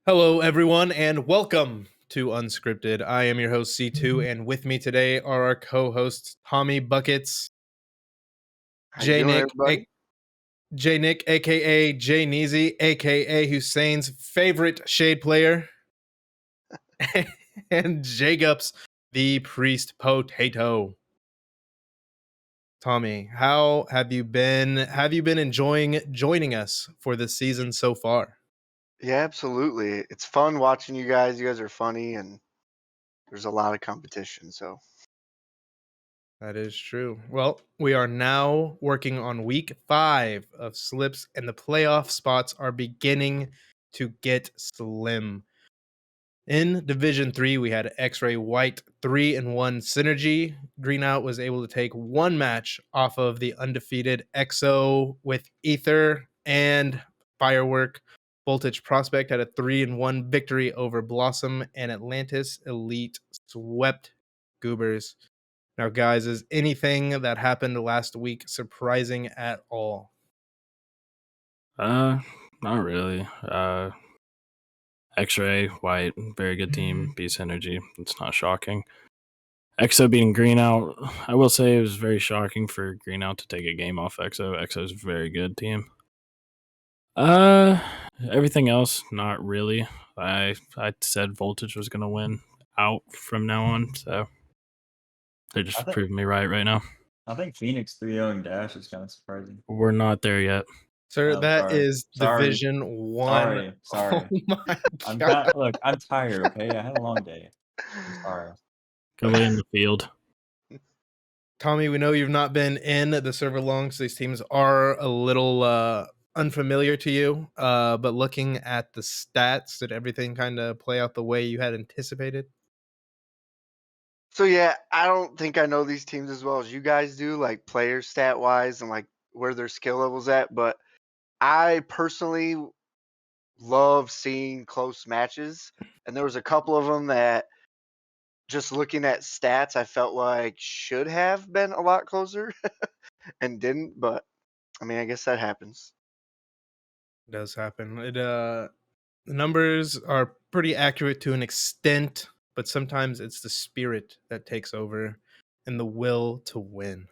Hello, everyone, and welcome to Unscripted. I am your host, C2, and with me today are our co-hosts, TommyBuckets, How you doing, Jnick, everybody? Jnick, aka Jneezy, aka Hussein's favorite shade player, and Jaygupz, the priest potato. Tommy, how have you been? Have you been enjoying joining us for this season so far? Yeah, absolutely. It's fun watching you guys. You guys are funny, and there's a lot of competition. So, That is true. Well, we are now working on week 5 of slips, and the playoff spots are beginning to get slim. In Division 3, we had X-Ray White 3-1 Synergy. Green Out was able to take one match off of the undefeated EXO with Ether and Firework. Voltage Prospect had a 3-1 victory over Blossom, and Atlantis Elite swept Goobers. Now, guys, is anything that happened last week surprising at all? Uh, Not really. X-Ray, White, very good team, beats Energy. It's not shocking. EXO beating Green Out. I will say it was very shocking for Green Out to take a game off EXO. EXO's a very good team. Uh, Everything else, not really. I said Voltage was gonna win out from now on, so they're I just think proving me right now. I think Phoenix 3-0 Dash is kind of surprising. We're not there yet. Sir, Oh, that sorry. is Sorry. Division 1. Sorry. Oh Sorry. my I'm god. look, I'm tired, okay? I had a long day. I'm sorry. Go lay in the field. Tommy, we know you've not been in the server long, so these teams are a little unfamiliar to you. But looking at the stats, did everything kind of play out the way you had anticipated? so yeah, I don't think I know these teams as well as you guys do, like player stat wise and like where their skill levels at. But I personally love seeing close matches, and there was a couple of them that just looking at stats, I felt like should have been a lot closer and didn't. But I mean, I guess that happens. It does happen. The numbers are pretty accurate to an extent, but sometimes it's the spirit that takes over and the will to win.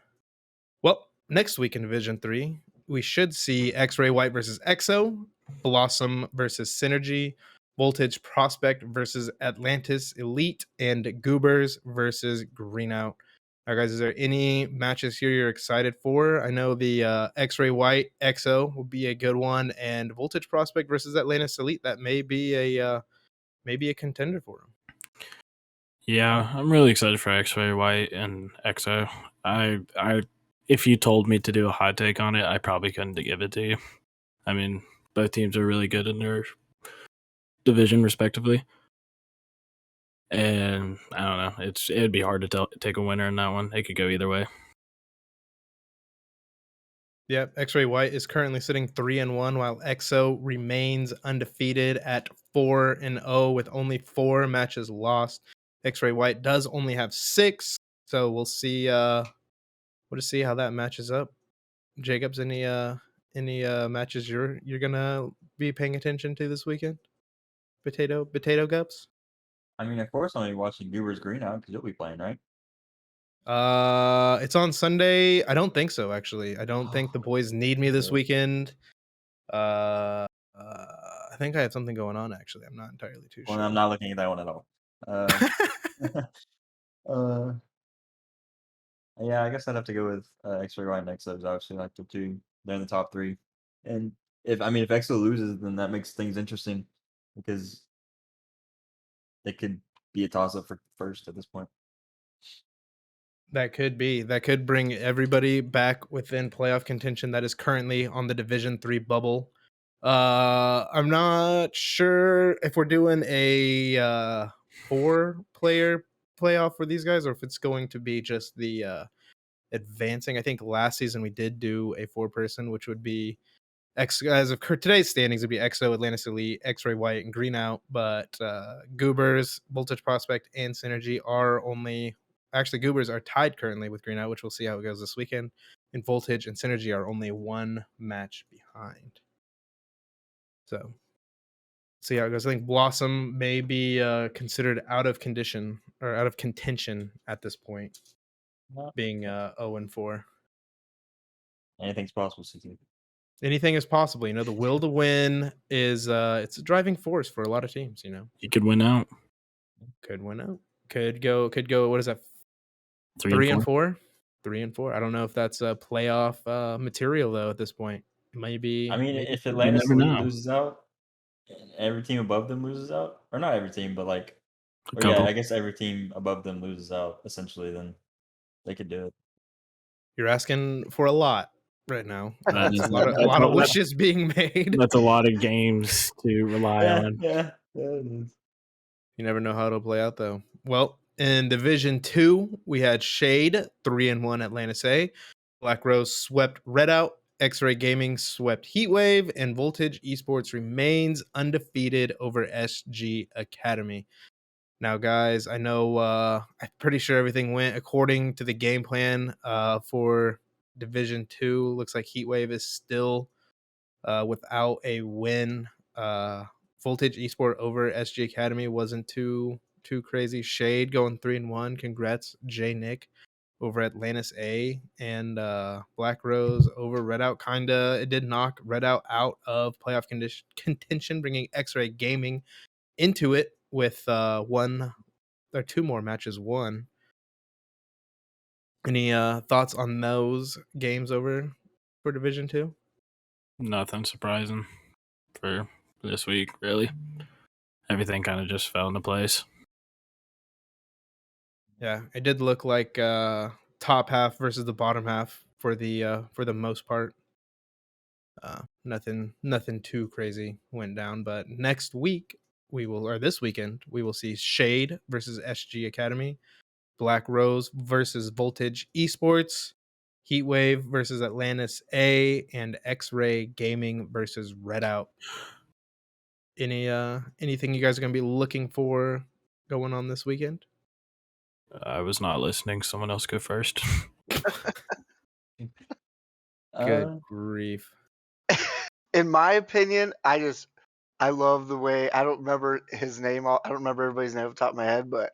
Well, next week in Division 3, we should see X-Ray White versus EXO, Blossom versus Synergy, Voltage Prospect versus Atlantis Elite, and Goobers versus Green Out. Now, guys, is there any matches here you're excited for? I know the X-Ray White EXO will be a good one, and Voltage Prospect versus Atlantis Elite, that may be a contender for him. Yeah, I'm really excited for X-Ray White and EXO. I if you told me to do a hot take on it, I probably couldn't give it to you. I mean, both teams are really good in their division respectively. And I don't know, it'd be hard to take a winner in that one. It could go either way. Yeah, X-Ray White is currently sitting 3-1, while EXO remains undefeated at 4-0 with only 4 matches lost. X-Ray White does only have 6, so we'll see. We'll just see how that matches up. Jacobs, any matches you're gonna be paying attention to this weekend? Potato Gups. I mean, of course, I'm gonna be watching Goobers Green Out because you'll be playing, right? It's on Sunday. I don't think so. Actually, I don't think the boys need me this Yeah. weekend. Uh, I think I have something going on. Actually, I'm not entirely too Well, sure. I'm not looking at that one at all. Uh, uh, yeah, I guess I'd have to go with X-Ray White and EXO. Obviously, like the two, they're in the top three. And if EXO loses, then that makes things interesting because it could be a toss-up for first at this point. That could be. That could bring everybody back within playoff contention that is currently on the Division 3 bubble. I'm not sure if we're doing a 4-player playoff for these guys or if it's going to be just the advancing. I think last season we did do a 4-person, which would be X as of today's standings would be EXO, Atlantis Elite, X-Ray White, and Green Out. But Goobers, Voltage Prospect, and Synergy are only actually Goobers are tied currently with Green Out, which we'll see how it goes this weekend. And Voltage and Synergy are only one match behind. So See how it goes. I think Blossom may be considered out of condition or out of contention at this point, No, being 0-4. anything's possible, CTwo. Anything is possible. You know, the will to win is it's a driving force for a lot of teams. You know, He could win out. could win out. Could go. What is that? 3 and 4. 3-4. I don't know if that's a playoff material though. At this point, it might be. I mean, maybe if true. You Atlantis never know. loses out, and every team above them loses out, or not every team, but like, A or yeah, couple. I guess every team above them loses out. Essentially, then they could do it. You're asking for a lot right now. That That's is a lot of wishes being made. that's a lot of games to rely on. Yeah, it is. You never know how it'll play out, though. Well, in Division 2, we had Shade 3-1 Atlantis A. Black Rose swept Red Out. X-Ray Gaming swept Heatwave, and Voltage Esports remains undefeated over SG Academy. Now, guys, I know I'm pretty sure everything went according to the game plan for Division 2. Looks like Heatwave is still without a win. Voltage Esport over SG Academy wasn't too crazy. Shade going 3-1. Congrats, Jnick over Atlantis A, and Black Rose over Red Out. It did knock Red out of playoff contention, bringing X-Ray Gaming into it with one or two more matches won. Any thoughts on those games over for Division 2? Nothing surprising for this week, really. Everything kind of just fell into place. Yeah, it did look like top half versus the bottom half for the most part. Nothing too crazy went down, but next week this weekend we will see Shade versus SG Academy, Black Rose versus Voltage Esports, Heatwave versus Atlantis A, and X-Ray Gaming versus Red Out. Anything you guys are gonna be looking for going on this weekend? I was not listening. Someone else go first. Good grief. In my opinion, I love the way I don't remember his name. I don't remember everybody's name off the top of my head, but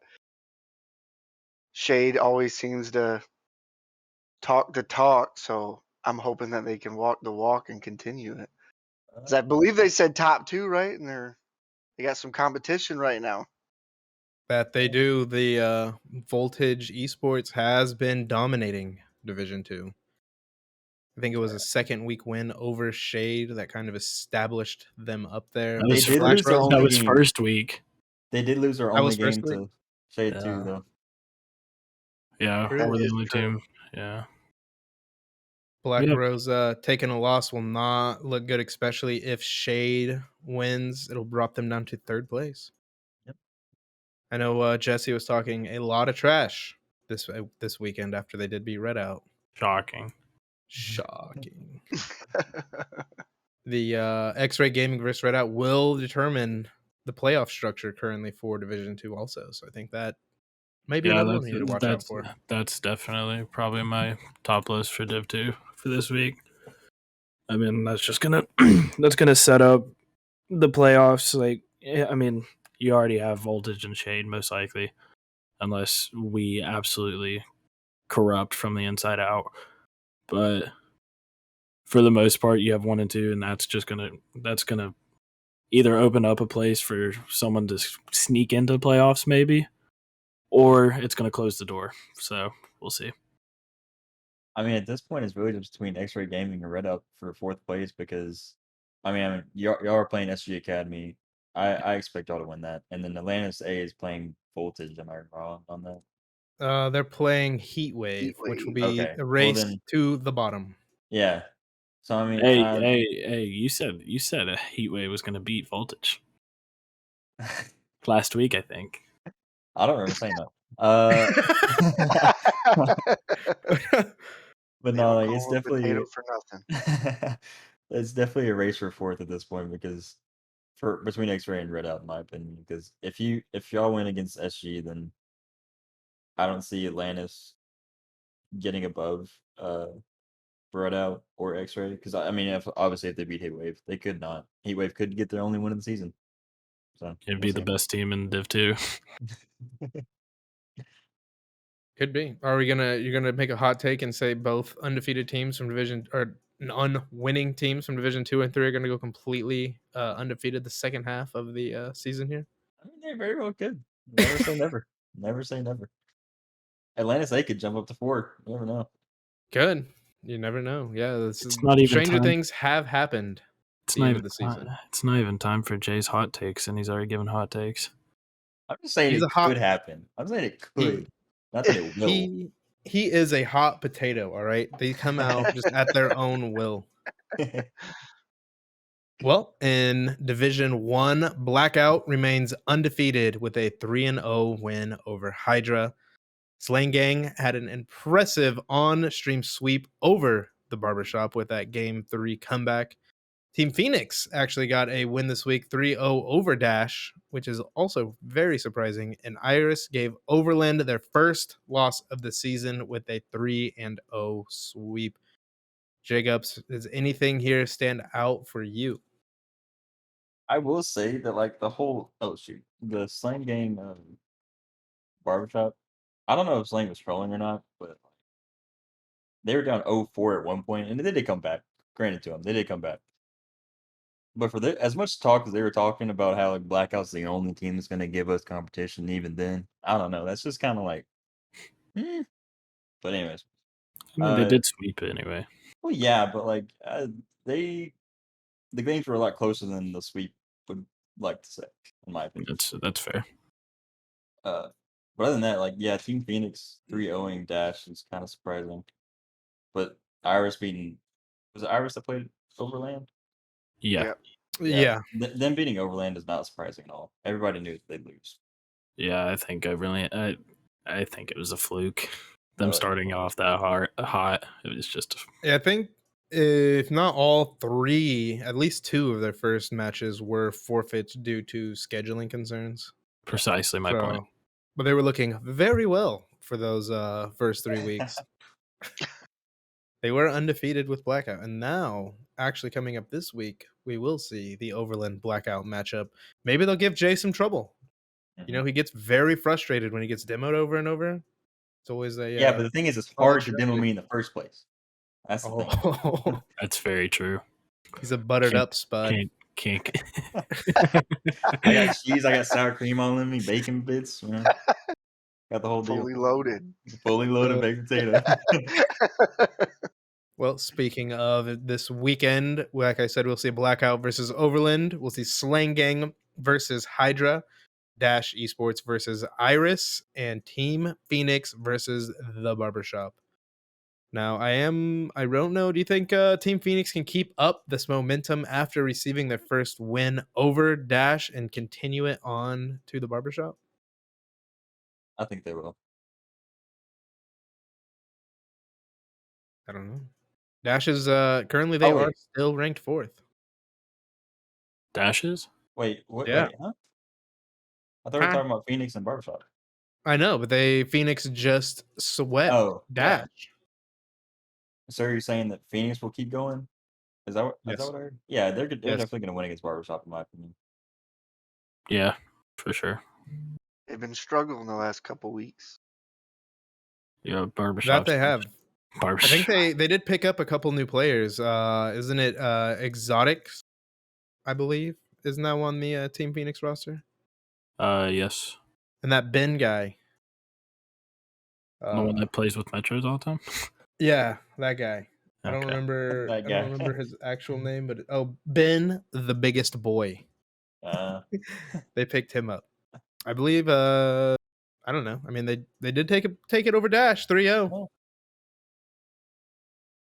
Shade always seems to talk the talk. So I'm hoping that they can walk the walk and continue it. 'Cause I believe they said top 2, right? And they got some competition right now. That they do. The Voltage Esports has been dominating Division 2. I think it was a second week win over Shade that kind of established them up there. That They was, did Black lose their Rose, that only was game. first week. They did lose their That only was first game week? to Shade Yeah. 2, though. Yeah, That we're the is only true. team. Yeah. Black Yep. Rose taking a loss will not look good, especially if Shade wins. It'll drop them down to third place. Yep. I know Jesse was talking a lot of trash this weekend after they did beat Red Out. Shocking. Shocking. The X-Ray Gaming versus Red Out will determine the playoff structure currently for Division 2 also. So I think that might be Yeah, another one we need to watch out for. that's definitely probably my top list for Div 2 for this week. I mean, that's just gonna that's gonna set up the playoffs. Like, I mean, you already have Voltage and Shade most likely, unless we absolutely corrupt from the inside out. But for the most part, you have 1 and 2, and that's gonna either open up a place for someone to sneak into playoffs, maybe, or it's gonna close the door. So we'll see. I mean, at this point, it's really just between X-Ray Gaming and Red Up for 4th place because, I mean, y'all are playing SG Academy. I expect y'all to win that. And then Atlantis A is playing Voltage. Am I wrong on that? They're playing Heatwave, which will Heatwave. be Okay. a Well, race then, to the bottom. yeah. So, I mean, Hey! You said a Heatwave was gonna beat Voltage last week, I think. I don't remember saying that. But They no, don't like, call it's it a potato definitely for nothing. it's definitely a race for 4th at this point because between X-Ray and Red Out, in my opinion. Because if y'all win against SG, then I don't see Atlantis getting above Red Out or X-Ray. Because I mean, if they beat Heatwave, they could not. Heatwave could get their only win of the season. So It'd be the best team in Div 2. Could be. You're gonna make a hot take and say both undefeated teams from Division or unwinning teams from Division 2 and 3 are gonna go completely undefeated the second half of the season here? I mean, they very well could. Never say never. Never say never. Atlantis A could jump up to 4. You never know. Good. You never know. Yeah, It's not even stranger time. things have happened at It's the not end even of the season. it's not even time for Jay's hot takes, and he's already given hot takes. I'm just saying He's it a hot- could happen. I'm saying it He- could. Not that it will. He is a hot potato, all right? They come out just at their own will. Well, in Division 1, Blackout remains undefeated with a 3-0 win over Hydra. Slang Gang had an impressive on-stream sweep over the Barbershop with that Game 3 comeback. Team PSYONIX actually got a win this week, 3-0 over Dash, which is also very surprising. And Iris gave Overland their first loss of the season with a 3-0 sweep. Jaygupz, does anything here stand out for you? I will say that like the Slang Gang barbershop. I don't know if Slang was trolling or not, but they were down 0-4 at one point, and they did come back. Granted to them, they did come back. But for as much talk as they were talking about how like Blackout's the only team that's going to give us competition, even then, I don't know. That's just kind of like, But anyways, I mean, they did sweep it anyway. well, yeah, but like the games were a lot closer than the sweep would like to say, in my opinion. That's fair. But other than that, like yeah, Team PSYONIX 3-0ing Dash is kind of surprising. But Iris beating was it Iris that played Overland? Yeah. Yeah. Them beating Overland is not surprising at all. Everybody knew they'd lose. Yeah, I think I think it was a fluke. Them starting off that hot. It was just. Yeah, I think if not all three, at least two of their first matches were forfeits due to scheduling concerns. Precisely my point. But they were looking very well for those first 3 weeks. They were undefeated with Blackout. And now, actually coming up this week, we will see the Overland Blackout matchup. Maybe they'll give Jay some trouble. You know, he gets very frustrated when he gets demoed over and over. It's always a but the thing is, it's hard to demo me in the first place. That's the thing. That's very true. He's a buttered up spud. Can't. I got cheese. I got sour cream all in me. Bacon bits. You know? Got the whole deal. Fully loaded baked potato. Well, speaking of this weekend, like I said, we'll see Blackout versus Overland. We'll see Slang Gang versus Hydra, Dash Esports versus Iris, and Team PSYONIX versus the Barbershop. Now, I don't know. Do you think Team PSYONIX can keep up this momentum after receiving their first win over Dash and continue it on to the Barbershop? I think they will. I don't know. Dash is currently they are still ranked 4th. Dashes? Wait, what? Yeah. Wait, huh? I thought we were talking about PSYONIX and Barbershop. I know, but PSYONIX just swept Dash. Yeah. So are you saying that PSYONIX will keep going? Is that what I heard? Yeah, they're definitely going to win against Barbershop, in my opinion. Yeah, for sure. They've been struggling the last couple weeks. Yeah, Barbershop. That they have. Barbershop. I think they did pick up a couple new players. Isn't it Exotics? I believe. Isn't that on the Team PSYONIX roster? Yes. And that Ben guy. The one that plays with Metros all the time? Yeah, that guy. Okay. I don't remember That guy. I don't remember his actual name, but Ben the biggest boy. They picked him up. I believe I don't know. I mean they did take it over Dash 3-0. Oh.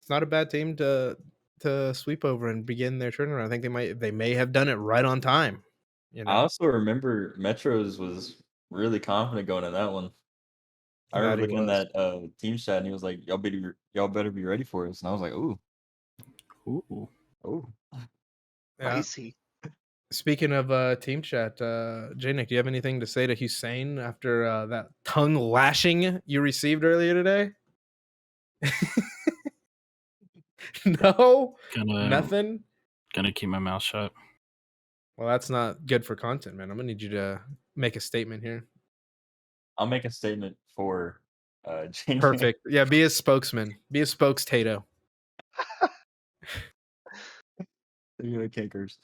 It's not a bad team to sweep over and begin their turnaround. I think they may have done it right on time. You know? I also remember Metros was really confident going in that one. I remember looking in that team chat and he was like, y'all better be ready for us. And I was like, ooh. Yeah. Spicy. Speaking of team chat, Jnick, do you have anything to say to Hussein after that tongue lashing you received earlier today? No? Nothing? Gonna keep my mouth shut. Well, that's not good for content, man. I'm gonna need you to make a statement here. I'll make a statement for Jnick. Perfect. Yeah, be a spokesman. Be a spokes-tato. I can't curse.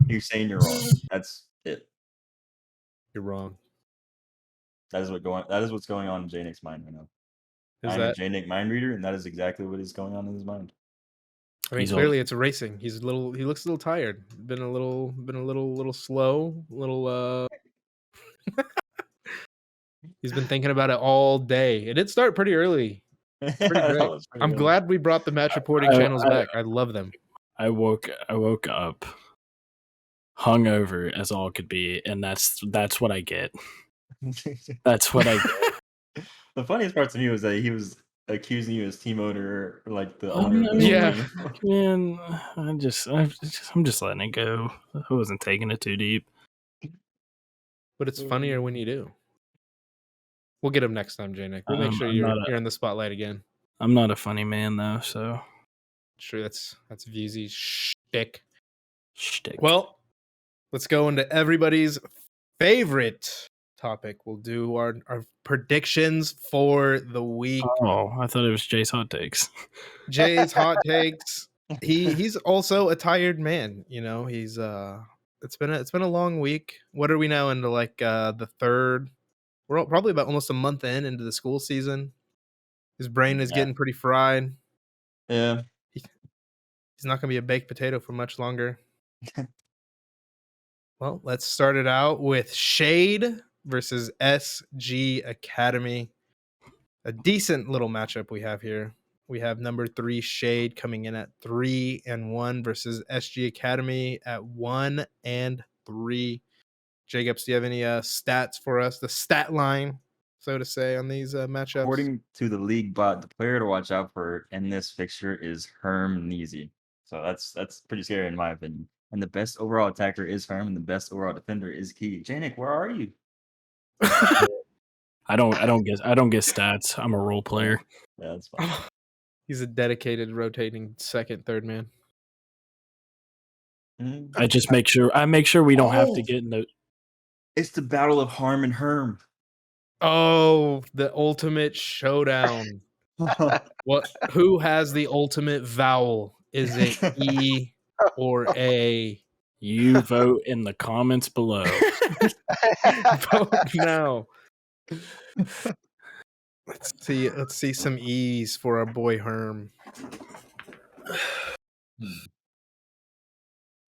You're saying you're wrong. That's it. You're wrong. That is what's going on in Jnick's mind right now. Is I'm a that? Jnick mind reader, and that is exactly what is going on in his mind. I mean, He's clearly it's racing. He looks a little tired. Been a little slow. He's been thinking about it all day. It did start pretty early. Pretty That great. was pretty I'm early. glad we brought the match reporting channels I- back. I love them. I woke up hungover as all could be, and that's what I get. That's what I get. The funniest part to me was that he was accusing you as team owner, or like the I owner of the mean, Yeah. team. Man, I'm just letting it go. I wasn't taking it too deep. But it's funnier when you do. We'll get him next time, Jnick. We'll make sure I'm not you're in the spotlight again. I'm not a funny man though, so Sure, that's Vuezy's shtick. shtick. Well, let's go into everybody's favorite topic. We'll do our predictions for the week. Oh, I thought it was Jay's hot takes. Jay's hot takes. He's also a tired man. You know, he's it's been a long week. What are we now into, like the third? We're probably about almost a month into the school season. His brain is Yeah. getting pretty fried. Yeah. He's not going to be a baked potato for much longer. Well, let's start it out with Shade versus SG Academy. A decent little matchup we have here. We have number 3 Shade coming in at 3-1 versus SG Academy at 1-3. Jaygupz, do you have any stats for us? The stat line, so to say, on these matchups? According to the league bot, the player to watch out for in this fixture is Herm Neasy. So that's pretty scary in my opinion. And the best overall attacker is Herm, and the best overall defender is Key. Jnick, where are you? I don't get stats. I'm a role player. Yeah, that's fine. He's a dedicated rotating second, third man. I just make sure we don't have to Oh. get in the It's the battle of Harm and Herm. Oh, the ultimate showdown. What? Who has the ultimate vowel? Is it E or A? You vote in the comments below. Vote now. Let's see some E's for our boy Herm.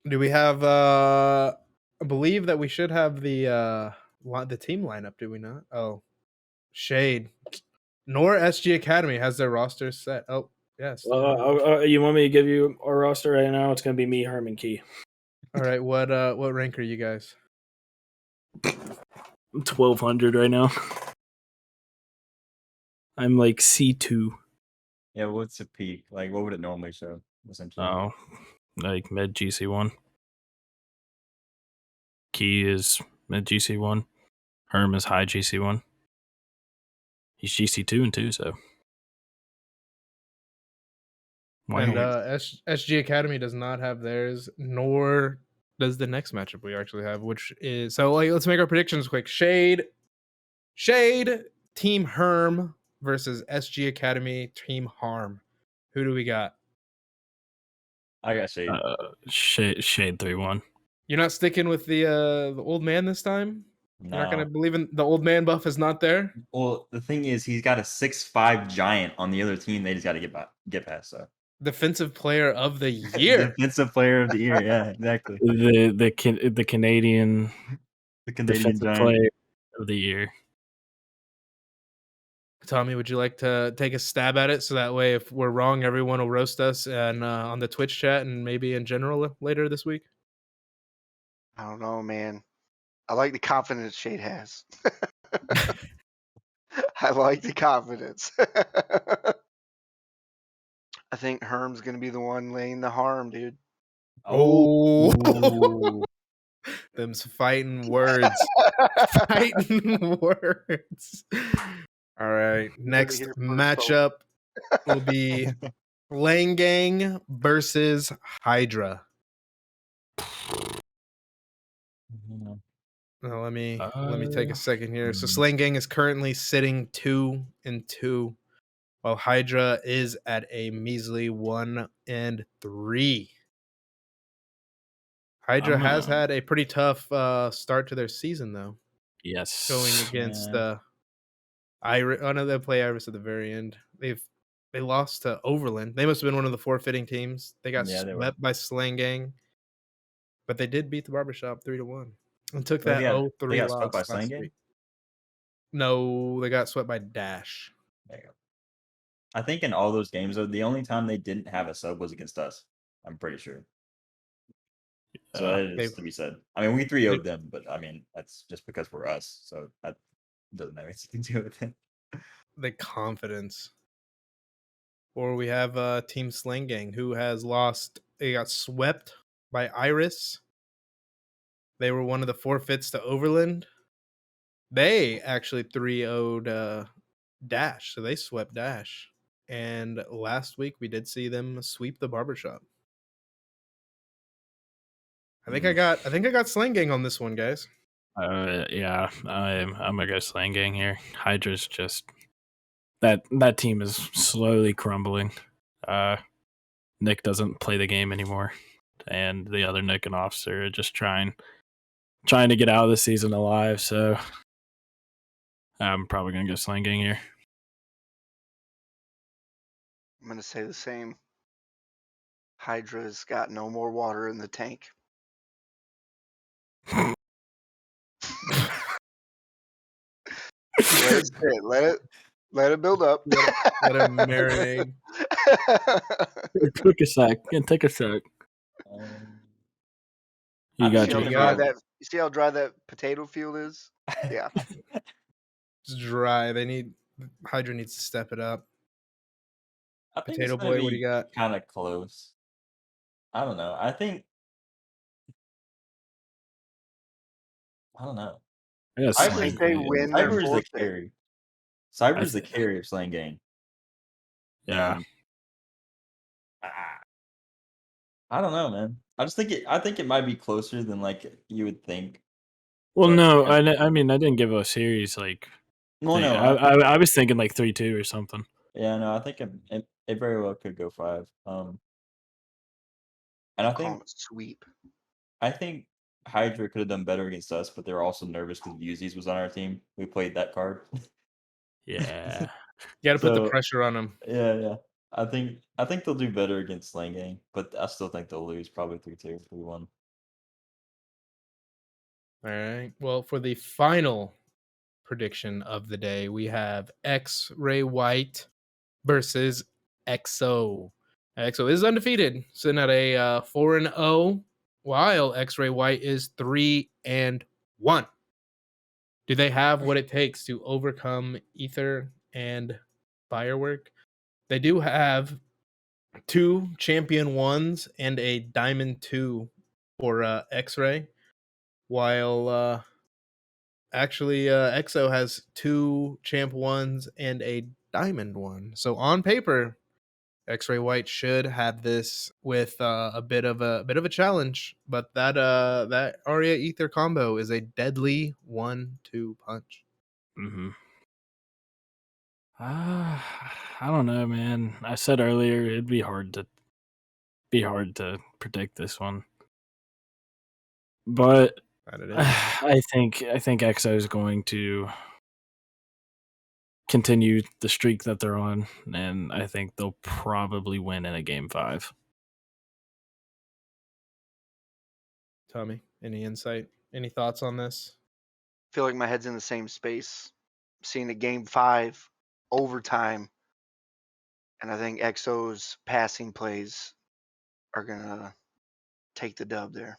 Do we have I believe that we should have the team lineup, do we not? Oh. Shade. Nor SG Academy has their roster set. Oh, yes. You want me to give you our roster right now? It's gonna be me, Herm, and Key. All right, what rank are you guys? 1200 right now. I'm like C2. Yeah, what's a peak? Like, what would it normally show? Essentially. Oh, like mid GC1. Key is mid GC1. Herm is high GC1. He's GC2 and 2, so. Why And don't SG Academy does not have theirs, nor does the next matchup we actually have, which is so like let's make our predictions quick. Shade, Team Herm versus SG Academy, Team Harm. Who do we got? I got Shade. Shade 3-1. You're not sticking with the old man this time? You're not No. gonna believe in the old man buff is not there? Well, the thing is, he's got a 6'5" giant on the other team. They just got to get past. So Defensive player of the year. defensive player of the year. Yeah, exactly. The Canadian The Canadian defensive giant. player of the year. Tommy, would you like to take a stab at it so that way if we're wrong, everyone will roast us and on the Twitch chat and maybe in general later this week? I don't know, man. I like the confidence Shade has. I like the confidence. I think Herm's gonna be the one laying the harm, dude. Oh, Ooh. them's fighting words. Fighting words. All right. You heard it Next here first, matchup will be Lane Gang versus Hydra. Mhm. Now, let me take a second here. So Hmm. Slang Gang is currently sitting 2-2, while Hydra is at a measly 1-3. Hydra I'm has had a pretty tough start to their season, though, going yes. against Yeah. Iris. Oh no, they play Iris at the very end. They lost to Overland. They must have been one of the forfeiting teams. They got Yeah, they were. swept by Slang Gang, but they did beat the Barbershop 3-1 and took But that they 0-3 got swept by loss Slang last Gang? week. No, they got swept by Dash. There you go. I think in all those games, though, the only time they didn't have a sub was against us. I'm pretty sure. So that They is to be said. I mean, we 3 they 0'd them, but I mean, that's just because we're us. So that doesn't have anything to do with it. the confidence. Or we have Team Slang Gang, who has lost. They got swept by Iris. They were one of the forfeits to Overland. They actually 3-0'd Dash, so they swept Dash. And last week we did see them sweep the Barbershop. I think I got Slang Gang on this one, guys. Yeah, I'm gonna go Slang Gang here. Hydra's just that team is slowly crumbling. Nick doesn't play the game anymore, and the other Nick and Officer are just trying to get out of the season alive. So I'm probably gonna go Slang Gang here. I'm gonna say the same. Hydra's got no more water in the tank. Let it sit. Let it build up. Let him marinate. Take a sec. Yeah, take a sec. You I got think you See how you dry got- got. you see how dry that potato field is? Yeah. It's dry. Hydra needs to step it up. I think it's Potato gonna Boy, what do be you got? kind of close. I don't know. I don't know. I got I Slang think they Gang. win their Cyber is the forfeit. carry. I Cyber is the th- carry of Slang Gang. Yeah. And I don't know, man. I think it might be closer than like you would think. Well, But no, yeah. I mean I didn't give a series like Well, thing. no, I was thinking like 3-2 or something. yeah, no, I think it very well could go 5. And I'm calling it sweep. I think Hydra could have done better against us, but they were also nervous because Uzis was on our team. We played that card. Yeah. You got to put the So pressure on them. yeah. I think they'll do better against Slang Gang, but I still think they'll lose probably 3-2, 3-1. All right. Well, for the final prediction of the day, we have X-Ray White versus XO. XO is undefeated, sitting at a 4-0, while X-Ray White is 3-1. Do they have what it takes to overcome Ether and Firework? They do have 2 Champion 1s and a Diamond 2 for X-Ray, while actually EXO has 2 Champ 1s and a Diamond 1. So on paper, X-Ray White should have this with a bit of a challenge, but that Aria Ether combo is a deadly 1-2 punch. Mm-hmm. I don't know, man. I said earlier it'd be hard to predict this one, but That it is. I think EXO is going to continue the streak that they're on, and I think they'll probably win in a game 5. Tommy, any insight? Any thoughts on this? Feel like my head's in the same space. Seeing a game 5 overtime, and I think XO's passing plays are gonna take the dub there.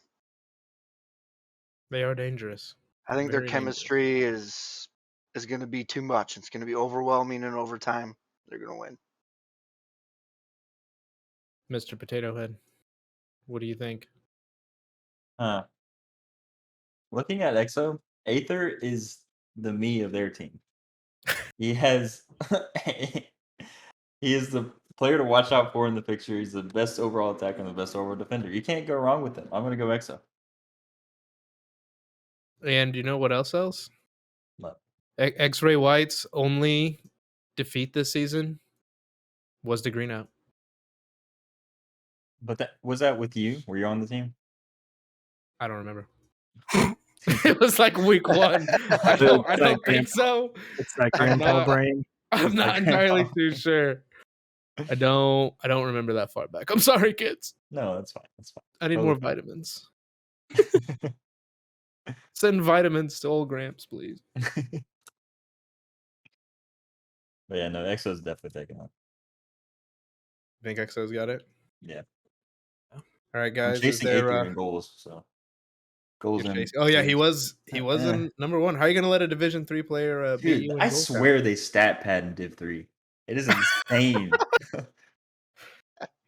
They are dangerous. I think their Very dangerous. chemistry is going to be too much. It's going to be overwhelming in overtime. They're going to win. Mr. Potato Head, what do you think? Looking at EXO, Aether is the me of their team. He has he is the player to watch out for in the picture. He's the best overall attacker and the best overall defender. You can't go wrong with him. I'm gonna go EXO. And you know what else? But X-Ray White's only defeat this season was the green out. that was that with you? Were you on the team? I don't remember. It was like week 1. I don't think so. It's that grandpa brain. I'm not entirely too sure. I don't remember that far back. I'm sorry, kids. No, that's fine. That's fine. I need more vitamins. Send vitamins to old Gramps, please. But yeah, no, EXO's definitely taking on. Think EXO's got it? Yeah. All right, I'm guys. Is chasing there A3 in goals, so goals you're in. chasing- Oh yeah, he was Eh. in number 1. How are you gonna let a Division 3 player beat Dude, you in I goal swear count? they stat pad in Div 3. It is insane.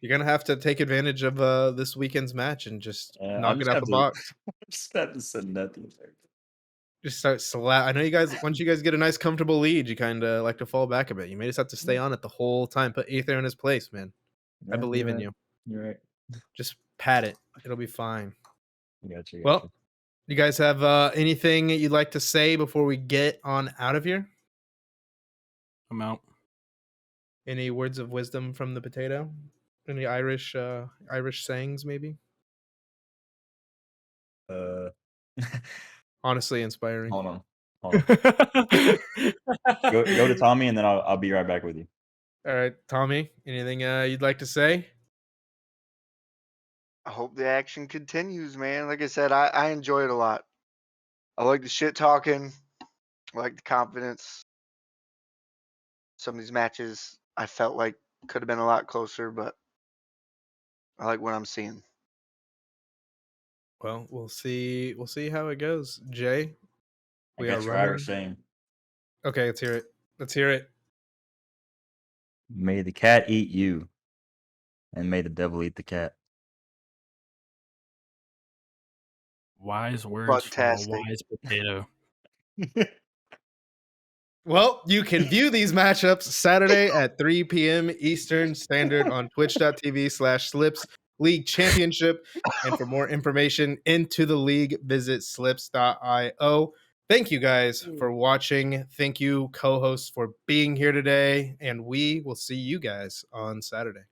You're gonna have to take advantage of this weekend's match and just knock I'm it just out the box. just have to send nothing there. Just start slap. I know you guys. Once you guys get a nice comfortable lead, you kind of like to fall back a bit. You may just have to stay on it the whole time. Put Ether in his place, man. I believe in you. You're right. Just pat it. It'll be fine. Got you. Well, you guys have anything you'd like to say before we get on out of here? I'm out. Any words of wisdom from the potato? Any Irish sayings, maybe? Honestly inspiring. Hold on. Go to Tommy, and then I'll be right back with you. All right, Tommy. Anything you'd like to say? I hope the action continues, man. Like I said, I enjoy it a lot. I like the shit talking. I like the confidence. Some of these matches I felt like could have been a lot closer, but I like what I'm seeing. Well, we'll see. We'll see how it goes. Jay, I we got are your running. Irish saying. Okay, let's hear it. Let's hear it. May the cat eat you, and may the devil eat the cat. Wise words from a Fantastic. wise potato. Well, you can view these matchups Saturday at 3 p.m. Eastern Standard on twitch.tv/Slips League Championship. And for more information into the league, visit slips.io. Thank you guys for watching. Thank you, co-hosts, for being here today. And we will see you guys on Saturday.